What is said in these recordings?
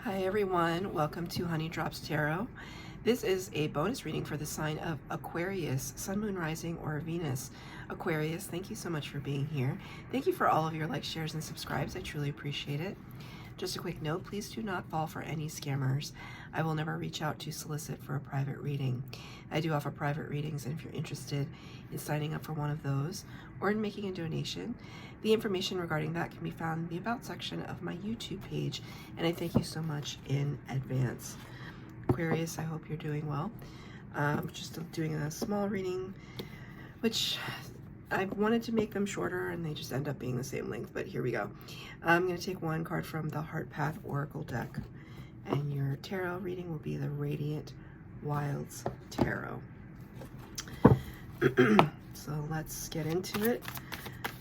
Hi everyone, welcome to Honey Drops Tarot. This is a bonus reading for the sign of Aquarius, Sun, Moon, Rising, or Venus. Aquarius, thank you so much for being here. Thank you for all of your likes, shares, and subscribes. I truly appreciate it. Just a quick note, please do not fall for any scammers. I will never reach out to solicit for a private reading. I do offer private readings, and if you're interested in signing up for one of those or in making a donation, the information regarding that can be found in the About section of my YouTube page, and I thank you so much in advance. Aquarius, I hope you're doing well. Just doing a small reading, which I wanted to make them shorter and they just end up being the same length, but here we go. I'm going to take one card from the Heart Path Oracle deck, and your tarot reading will be the Radiant Wilds Tarot. So let's get into it.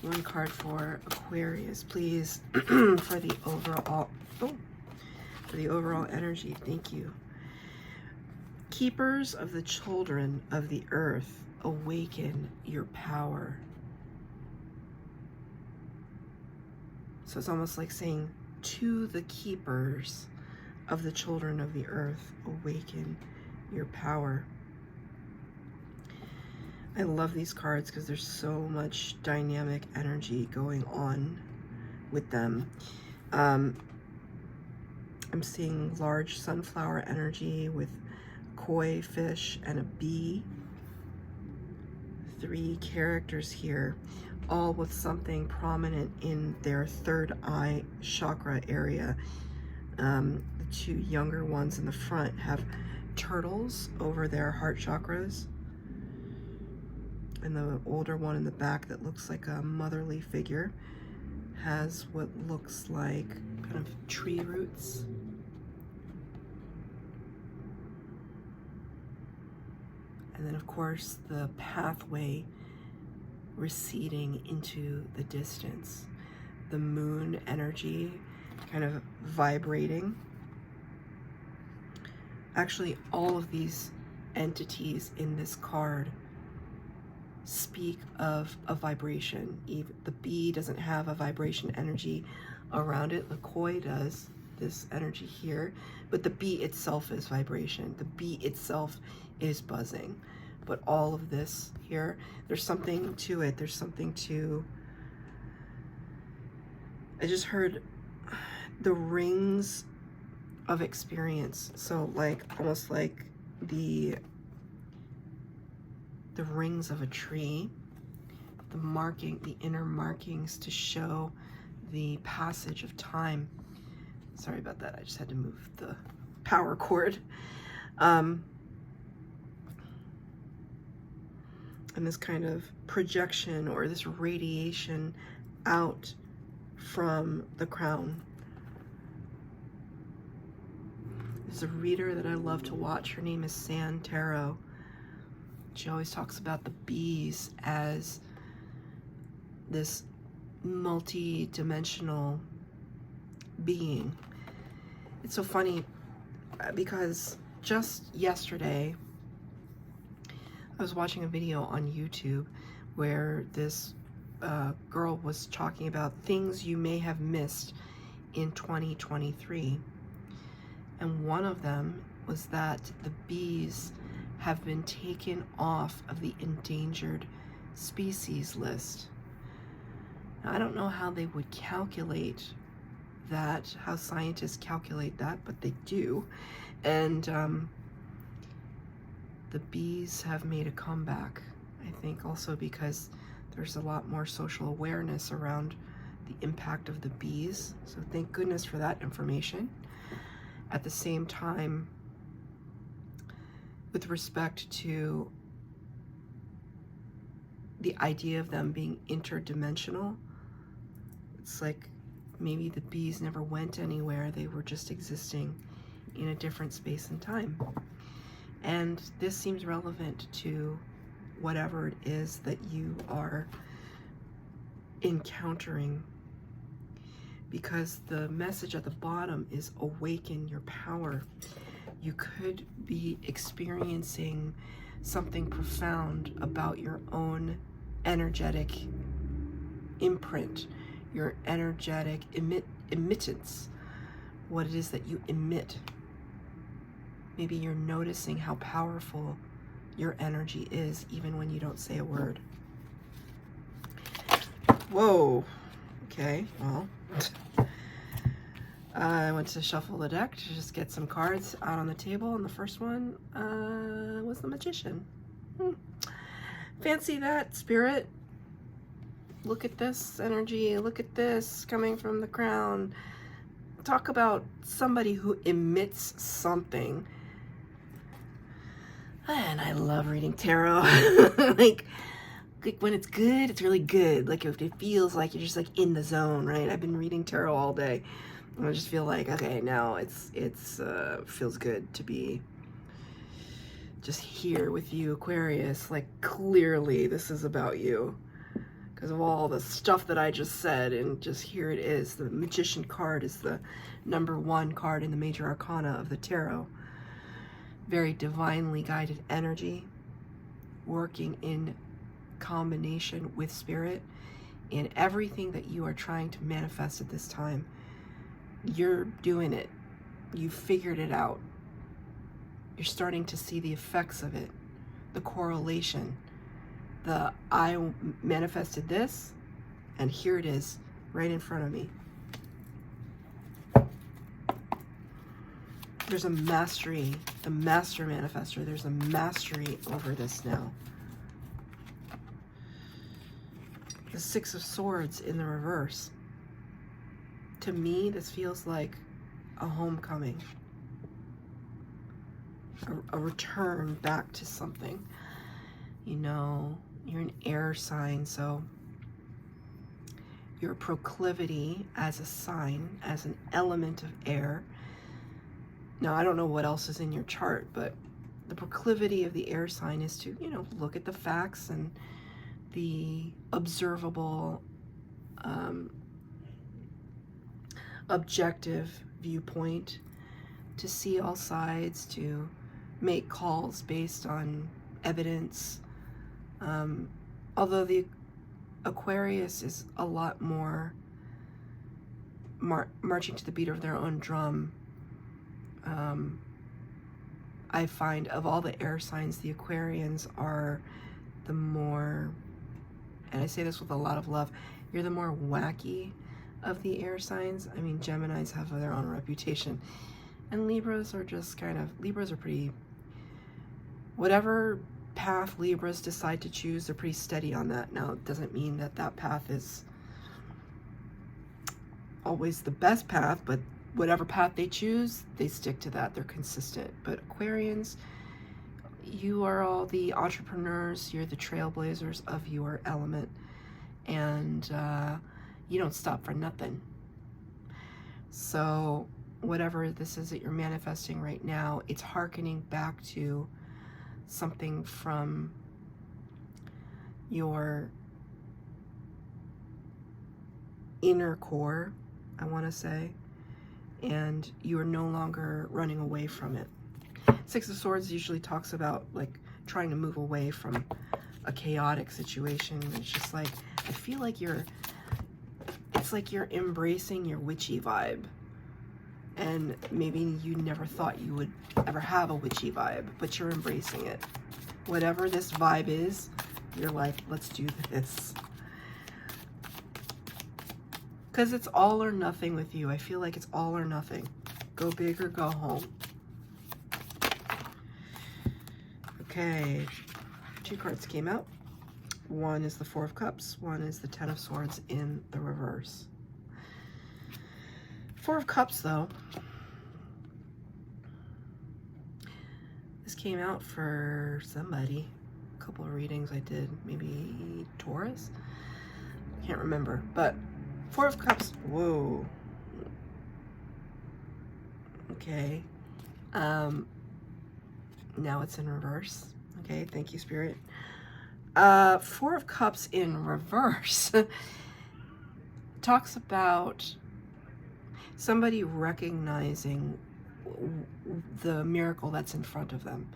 One card for Aquarius, please, for the overall energy. Thank you. Keepers of the children of the earth, awaken your power. So it's almost like saying to the keepers of the children of the earth, awaken your power. I love these cards because there's so much dynamic energy going on with them. I'm seeing large sunflower energy with koi fish and a bee. 3 characters here, all with something prominent in their third eye chakra area. The 2 younger ones in the front have turtles over their heart chakras, and the older one in the back that looks like a motherly figure has what looks like kind of tree roots. And then, of course, the pathway receding into the distance. The moon energy kind of vibrating. Actually, all of these entities in this card speak of a vibration. Even the bee doesn't have a vibration energy around it. The koi does, this energy here. But the bee itself is vibration. The bee itself is buzzing. But all of this here, there's something to it. There's something to... I just heard the rings of experience. So like, almost like the rings of a tree, the marking, the inner markings to show the passage of time. Sorry about that. I just had to move the power cord. And this kind of projection or this radiation out from the crown. There's a reader that I love to watch. Her name is San Tarot. She always talks about the bees as this multi-dimensional being. It's so funny because just yesterday I was watching a video on YouTube where this girl was talking about things you may have missed in 2023. And one of them was that the bees have been taken off of the endangered species list. Now, I don't know how they would calculate that, how scientists calculate that, but they do. And the bees have made a comeback, I think also because there's a lot more social awareness around the impact of the bees. So thank goodness for that information. At the same time, with respect to the idea of them being interdimensional, it's like maybe the bees never went anywhere. They were just existing in a different space and time. And this seems relevant to whatever it is that you are encountering, because the message at the bottom is awaken your power. You could be experiencing something profound about your own energetic imprint, your energetic emittance, what it is that you emit. Maybe you're noticing how powerful your energy is even when you don't say a word. Whoa. Okay, well, I went to shuffle the deck to just get some cards out on the table, and the first one was the Magician. Fancy that, Spirit. Look at this energy. Look at this coming from the crown. Talk about somebody who emits something. And I love reading tarot. like when it's good, it's really good. Like if it feels like you're just like in the zone, right? I've been reading tarot all day. And I just feel like, okay, now it's feels good to be just here with you, Aquarius. Like clearly this is about you because of all the stuff that I just said, and just here it is. The Magician card is the #1 card in the major arcana of the tarot. Very divinely guided energy, working in combination with Spirit in everything that you are trying to manifest at this time. You're doing it. You figured it out. You're starting to see the effects of it, the correlation. I manifested this, and here it is, right in front of me. There's a mastery, the master manifestor. There's a mastery over this now. The 6 of Swords in the reverse. To me, this feels like a homecoming, a return back to something. You know, you're an air sign, so your proclivity as a sign, as an element of air. Now, I don't know what else is in your chart, but the proclivity of the air sign is to, you know, look at the facts and the observable, objective viewpoint, to see all sides, to make calls based on evidence. Although the Aquarius is a lot more marching to the beat of their own drum. I find of all the air signs, the Aquarians are the more, and I say this with a lot of love, you're the more wacky of the air signs. I mean, Geminis have their own reputation, and Libras are just kind of, Libras are pretty, whatever path Libras decide to choose, they're pretty steady on that. Now, it doesn't mean that that path is always the best path, but whatever path they choose, they stick to that. They're consistent. But Aquarians, you are all the entrepreneurs. You're the trailblazers of your element. And you don't stop for nothing. So whatever this is that you're manifesting right now, it's hearkening back to something from your inner core, I want to say, and you are no longer running away from it. 6 of Swords usually talks about like trying to move away from a chaotic situation. It's just like, I feel like it's like you're embracing your witchy vibe, and maybe you never thought you would ever have a witchy vibe, but you're embracing it. Whatever this vibe is, you're like, let's do this. Because it's all or nothing with you. I feel like it's all or nothing. Go big or go home. Okay, 2 cards came out. One is the 4 of Cups. One is the 10 of Swords in the reverse. 4 of Cups, though. This came out for somebody. A couple of readings I did. Maybe Taurus? Can't remember. But 4 of Cups. Whoa. Okay. Now it's in reverse. Okay, thank you, Spirit. 4 of Cups in reverse talks about somebody recognizing the miracle that's in front of them,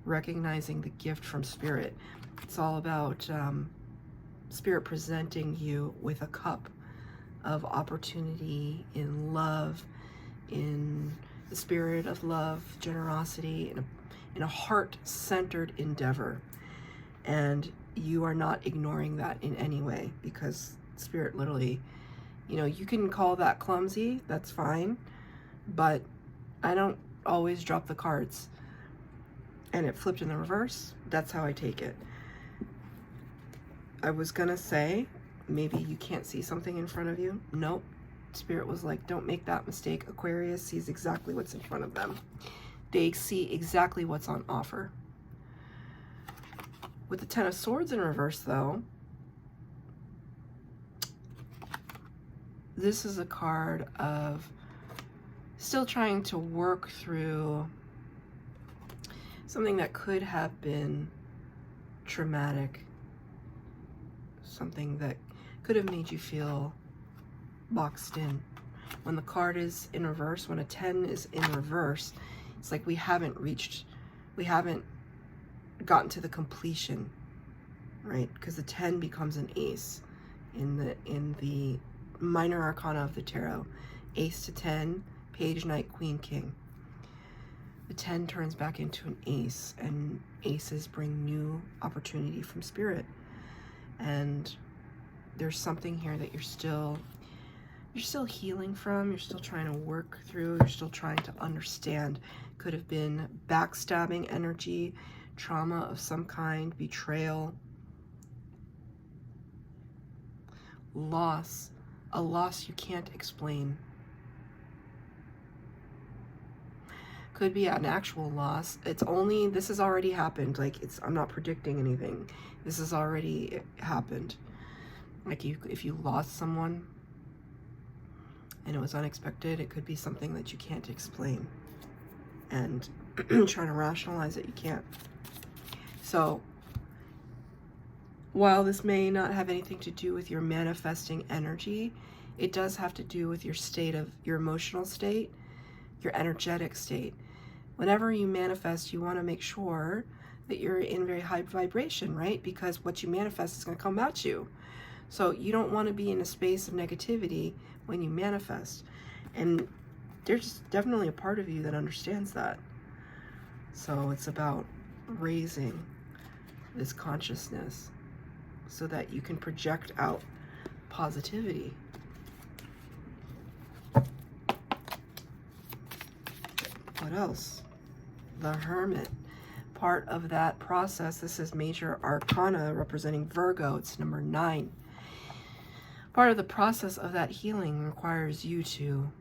recognizing the gift from Spirit. It's all about Spirit presenting you with a cup of opportunity in love, in the spirit of love, generosity, in a heart-centered endeavor. And you are not ignoring that in any way, because Spirit literally, you know, you can call that clumsy, that's fine, but I don't always drop the cards. And it flipped in the reverse, that's how I take it. I was gonna say, maybe you can't see something in front of you. Nope. Spirit was like, don't make that mistake. Aquarius sees exactly what's in front of them. They see exactly what's on offer. With the Ten of Swords in reverse, though, this is a card of still trying to work through something that could have been traumatic, something that could have made you feel boxed in. When the card is in reverse, when a 10 is in reverse, it's like we haven't gotten to the completion, right? Because the 10 becomes an ace in the minor arcana of the tarot. Ace to 10, page, knight, queen, king. The 10 turns back into an ace, and aces bring new opportunity from Spirit. And there's something here that you're still healing from, you're still trying to work through, you're still trying to understand. Could have been backstabbing energy, trauma of some kind, betrayal, loss, a loss you can't explain. Could be an actual loss. This has already happened. Like, I'm not predicting anything. This has already happened. Like, if you lost someone and it was unexpected, it could be something that you can't explain. And trying to rationalize it, you can't. So, while this may not have anything to do with your manifesting energy, it does have to do with your emotional state, your energetic state. Whenever you manifest, you want to make sure that you're in very high vibration, right? Because what you manifest is going to come at you. So you don't want to be in a space of negativity when you manifest. And there's definitely a part of you that understands that. So it's about raising this consciousness so that you can project out positivity. What else? The Hermit. Part of that process, this is major arcana representing Virgo. It's number 9. Part of the process of that healing requires you to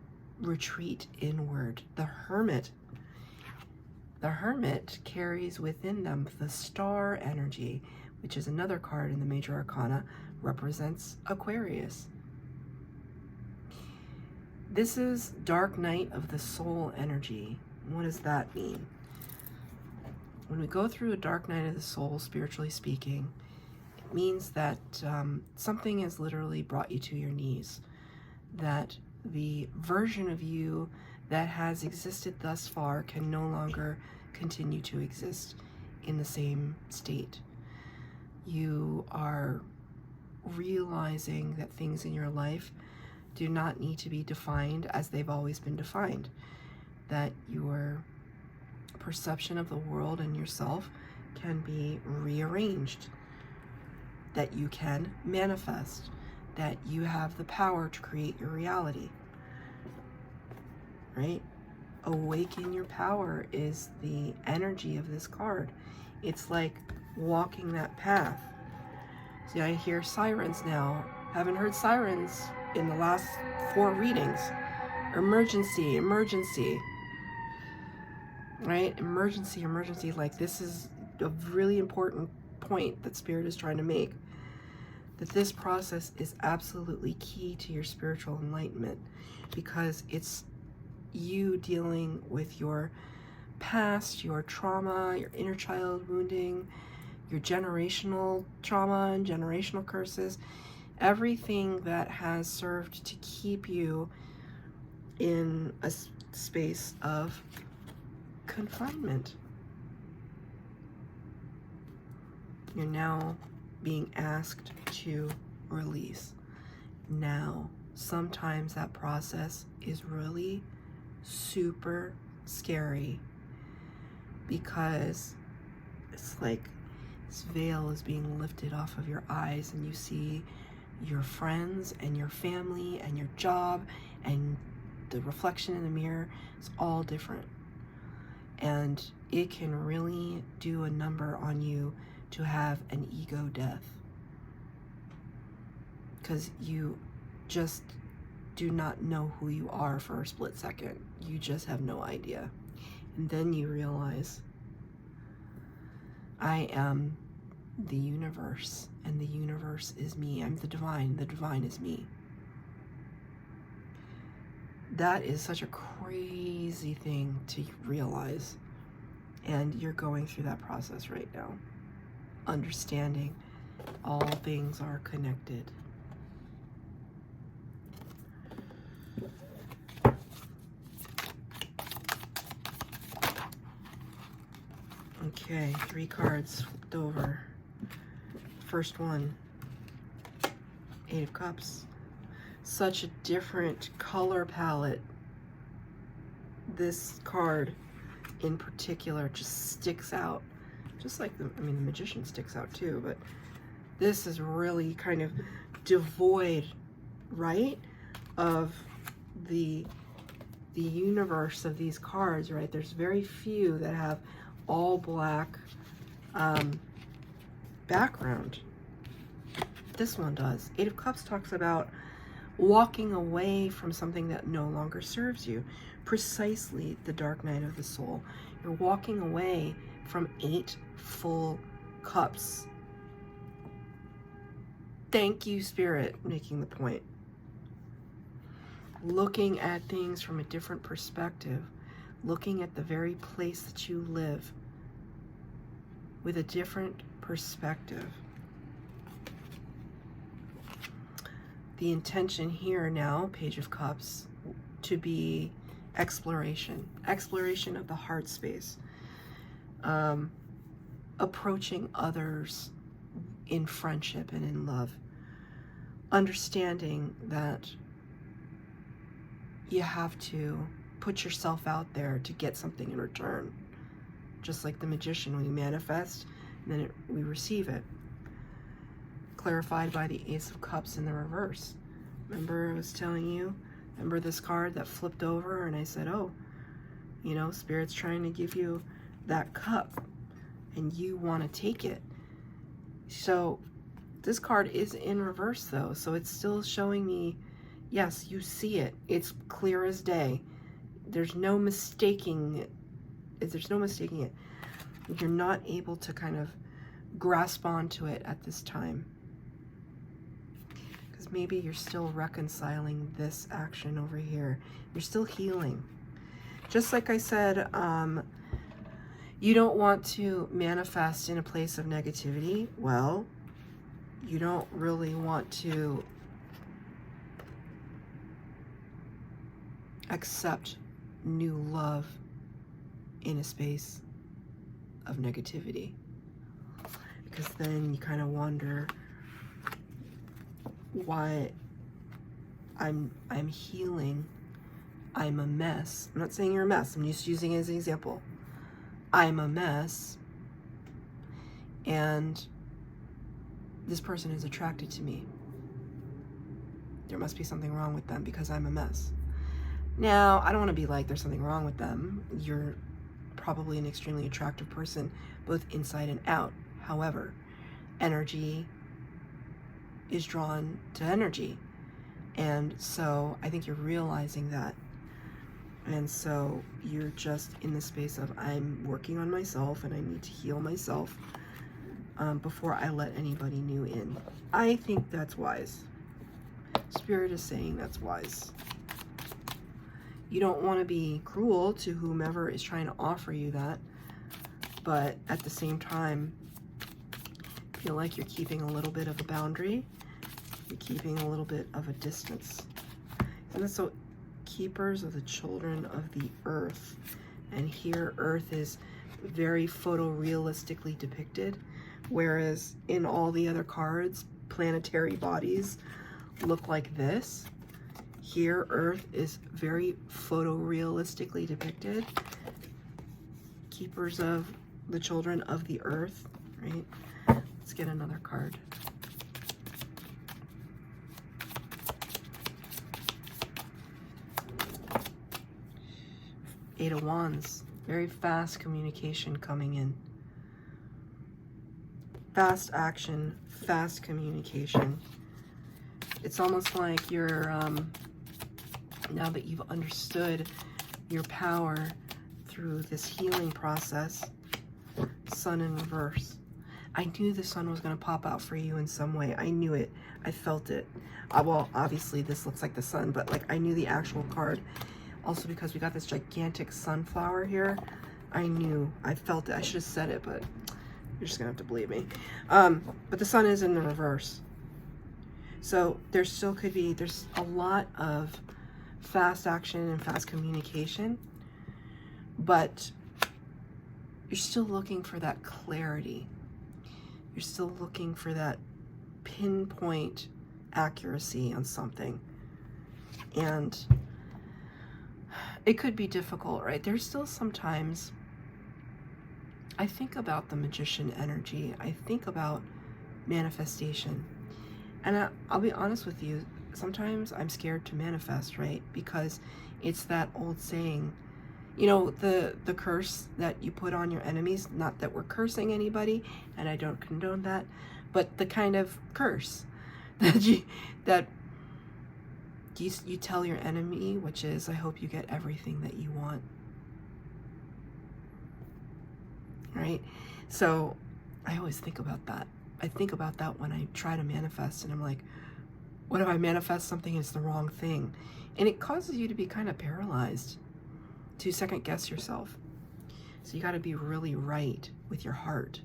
retreat inward. The Hermit carries within them the star energy, which is another card in the major arcana, represents Aquarius. This is dark night of the soul energy. What does that mean? When we go through a dark night of the soul, spiritually speaking, it means that something has literally brought you to your knees. That the version of you that has existed thus far can no longer continue to exist in the same state. You are realizing that things in your life do not need to be defined as they've always been defined. That your perception of the world and yourself can be rearranged. That you can manifest. That you have the power to create your reality. Right? Awaken your power is the energy of this card. It's like walking that path. See, I hear sirens now. Haven't heard sirens in the last 4 readings. Emergency, emergency. Right? Emergency, emergency. Like, this is a really important point that Spirit is trying to make. That this process is absolutely key to your spiritual enlightenment, because it's you dealing with your past, your trauma, your inner child wounding, your generational trauma and generational curses, everything that has served to keep you in a space of confinement. You're now being asked to release. Now, sometimes that process is really super scary, because it's like this veil is being lifted off of your eyes, and you see your friends and your family and your job, and the reflection in the mirror is all different. And it can really do a number on you to have an ego death, because you just do not know who you are for a split second. You just have no idea. And then you realize, I am the universe, and the universe is me. I'm the divine is me. That is such a crazy thing to realize. And you're going through that process right now. Understanding all things are connected. Okay, 3 cards flipped over. First one, 8 of Cups. Such a different color palette. This card in particular just sticks out. Just like the Magician sticks out too, but this is really kind of devoid, right, of the universe of these cards, right? There's very few that have all black background. This one does. 8 of Cups talks about walking away from something that no longer serves you. Precisely the dark night of the soul. You're walking away from 8 full cups. Thank you, Spirit, making the point. Looking at things from a different perspective. Looking at the very place that you live with a different perspective. The intention here now, Page of Cups, to be exploration of the heart space, approaching others in friendship and in love, understanding that you have to put yourself out there to get something in return. Just like the Magician, we manifest and then we receive it. Clarified by the Ace of Cups in the reverse. Remember I was telling you, remember this card that flipped over, and I said, oh, you know, Spirit's trying to give you that cup and you want to take it. So this card is in reverse though, so it's still showing me, yes, you see it. It's clear as day. There's no mistaking it. There's no mistaking it. You're not able to kind of grasp onto it at this time. Because maybe you're still reconciling this action over here. You're still healing. Just like I said, you don't want to manifest in a place of negativity. Well, you don't really want to accept new love in a space of negativity, because then you kind of wonder why I'm healing. I'm a mess. I'm not saying you're a mess. I'm just using it as an example. I'm a mess, and this person is attracted to me. There must be something wrong with them because I'm a mess. Now, I don't want to be like there's something wrong with them. You're probably an extremely attractive person, both inside and out. However, energy is drawn to energy. And so I think you're realizing that. And so you're just in the space of, I'm working on myself and I need to heal myself before I let anybody new in. I think that's wise. Spirit is saying that's wise. You don't want to be cruel to whomever is trying to offer you that, but at the same time, feel like you're keeping a little bit of a boundary. You're keeping a little bit of a distance. And that's so, keepers of the children of the earth. And here earth is very photorealistically depicted, whereas in all the other cards, planetary bodies look like this. Here, Earth is very photorealistically depicted. Keepers of the children of the earth, right? Let's get another card. Eight of Wands. Very fast communication coming in. Fast action, fast communication. It's almost like you're, now that you've understood your power through this healing process, Sun in reverse. I knew the sun was going to pop out for you in some way. I knew it. I felt it. Well, obviously this looks like the sun, but like I knew the actual card. Also because we got this gigantic sunflower here, I knew, I felt it. I should have said it, but you're just gonna have to believe me. But the sun is in the reverse. So there still could be, there's a lot of fast action and fast communication, but you're still looking for that clarity. You're still looking for that pinpoint accuracy on something. And it could be difficult, right? There's still sometimes, I think about the magician energy. I think about manifestation. And I'll be honest with you, sometimes I'm scared to manifest, right? Because it's that old saying, you know, the curse that you put on your enemies, not that we're cursing anybody, and I don't condone that, but the kind of curse that you tell your enemy, which is, I hope you get everything that you want. Right? So I always think about that. I think about that when I try to manifest, and I'm like, what if I manifest something and it's the wrong thing? And it causes you to be kind of paralyzed, to second guess yourself. So you got to be really right with your heart.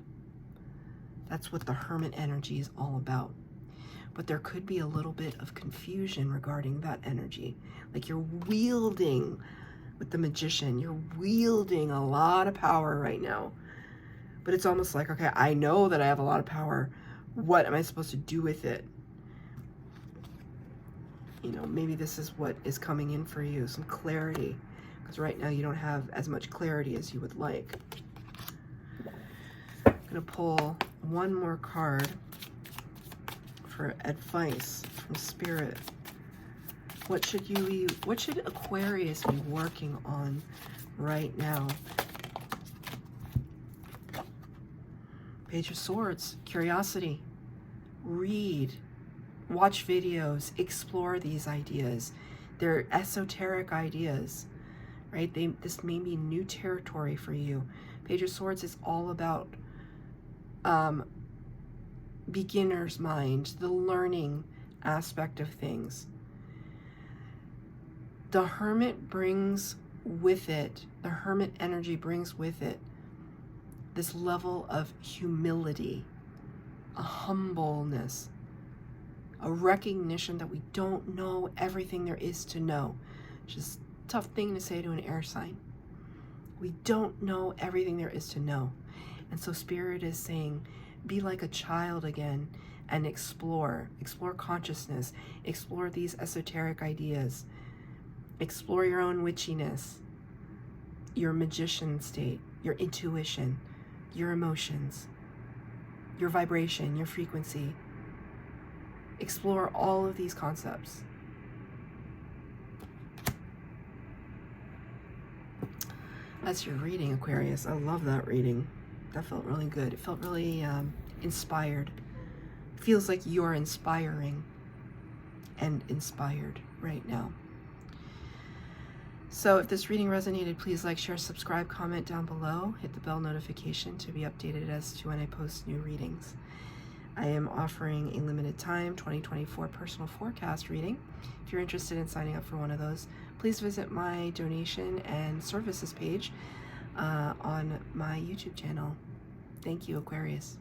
That's what the Hermit energy is all about. But there could be a little bit of confusion regarding that energy. Like you're wielding, with the Magician, you're wielding a lot of power right now. But it's almost like, okay, I know that I have a lot of power. What am I supposed to do with it? You know, maybe this is what is coming in for you, some clarity. Because right now you don't have as much clarity as you would like. I'm going to pull one more card for advice from Spirit. What should Aquarius be working on right now? Page of Swords, curiosity. Read, watch videos, explore these ideas. They're esoteric ideas, right? This may be new territory for you. Page of Swords is all about beginner's mind, the learning aspect of things. The Hermit brings with it, the Hermit energy brings with it this level of humility, a humbleness, a recognition that we don't know everything there is to know. Which is a tough thing to say to an air sign. We don't know everything there is to know. And so Spirit is saying, be like a child again and explore consciousness, explore these esoteric ideas, explore your own witchiness, your magician state, your intuition, your emotions, your vibration, your frequency. Explore all of these concepts. That's your reading, Aquarius. I love that reading. That felt really good. It felt really inspired. Feels like you're inspiring and inspired right now. So if this reading resonated, please like, share, subscribe, comment down below. Hit the bell notification to be updated as to when I post new readings. I am offering a limited time 2024 personal forecast reading. If you're interested in signing up for one of those, please visit my donation and services page on my YouTube channel. Thank you, Aquarius.